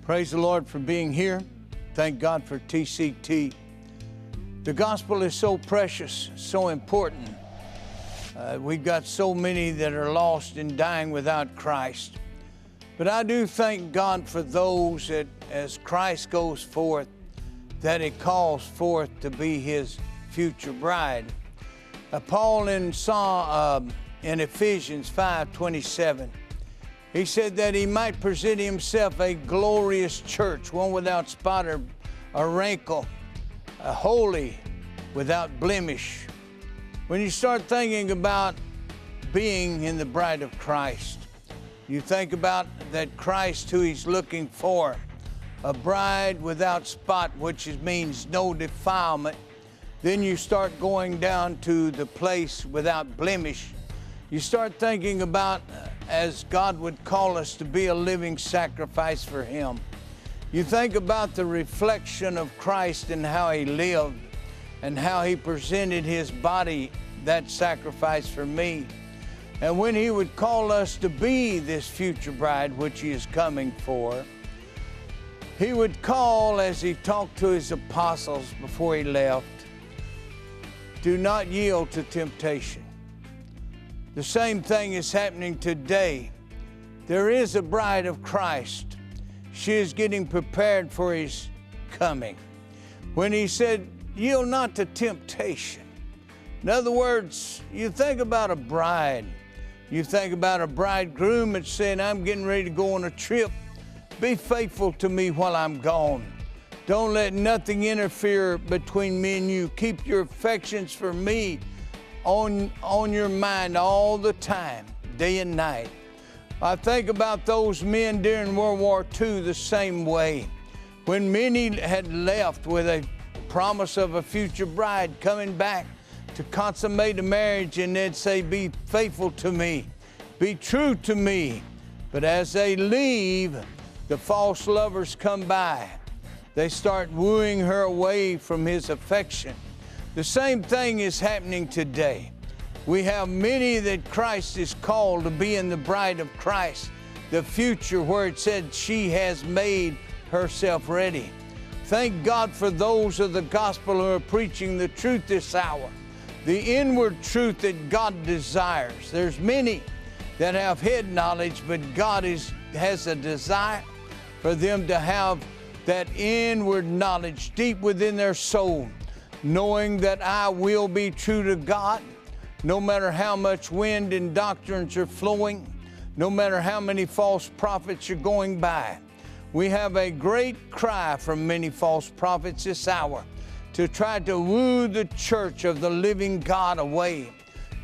Praise the Lord for being here. Thank God for TCT. The gospel is so precious, so important. We've got so many that are lost and dying without Christ. But I do thank God for those that, as Christ goes forth, that He calls forth to be His future bride. Paul in Ephesians 5:27, he said that he might present himself a glorious church, one without spot or wrinkle, holy, without blemish. When you start thinking about being in the bride of Christ, you think about that Christ who He's looking for, a bride without spot, which means no defilement. Then you start going down to the place without blemish. You start thinking about as God would call us to be a living sacrifice for Him. You think about the reflection of Christ and how He lived and how He presented His body, that sacrifice for me. And when He would call us to be this future bride, which He is coming for, He would call, as He talked to His apostles before He left, do not yield to temptation. The same thing is happening today. There is a bride of Christ. She is getting prepared for His coming. When He said, yield not to temptation. In other words, you think about a bride. You think about a bridegroom that's saying, I'm getting ready to go on a trip. Be faithful to me while I'm gone. Don't let nothing interfere between me and you. Keep your affections for me on your mind all the time, day and night. I think about those men during World War II the same way. When many had left with a promise of a future bride coming back to consummate a marriage, and they'd say, be faithful to me, be true to me. But as they leave, the false lovers come by. They start wooing her away from His affection. The same thing is happening today. We have many that Christ is called to be in the bride of Christ, the future where it said she has made herself ready. Thank God for those of the gospel who are preaching the truth this hour, the inward truth that God desires. There's many that have head knowledge, but God has a desire for them to have that inward knowledge deep within their soul, knowing that I will be true to God, no matter how much wind and doctrines are flowing, no matter how many false prophets are going by. We have a great cry from many false prophets this hour to try to woo the church of the living God away,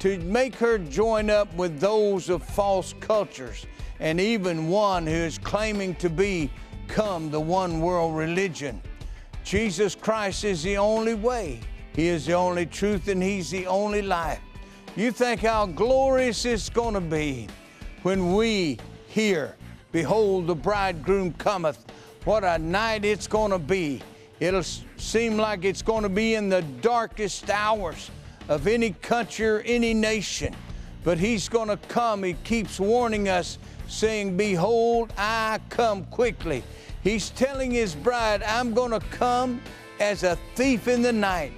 to make her join up with those of false cultures, and even one who is claiming to become the one world religion. Jesus Christ is the only way. He is the only truth, and He's the only life. You think how glorious it's going to be when we hear, behold, the bridegroom cometh. What a night it's going to be. It'll seem like it's going to be in the darkest hours of any country or any nation. But He's going to come. He keeps warning us, saying, behold, I come quickly. He's telling His bride, I'm going to come as a thief in the night.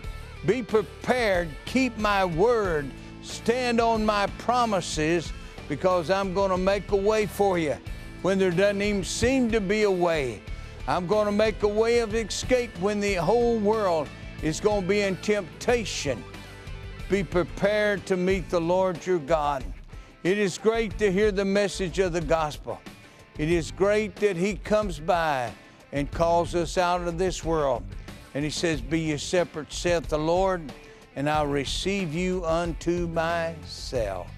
Be prepared, keep my word, stand on my promises, because I'm going to make a way for you when there doesn't even seem to be a way. I'm going to make a way of escape when the whole world is going to be in temptation. Be prepared to meet the Lord your God. It is great to hear the message of the gospel. It is great that He comes by and calls us out of this world. And He says, be ye separate, saith the Lord, and I'll receive you unto myself.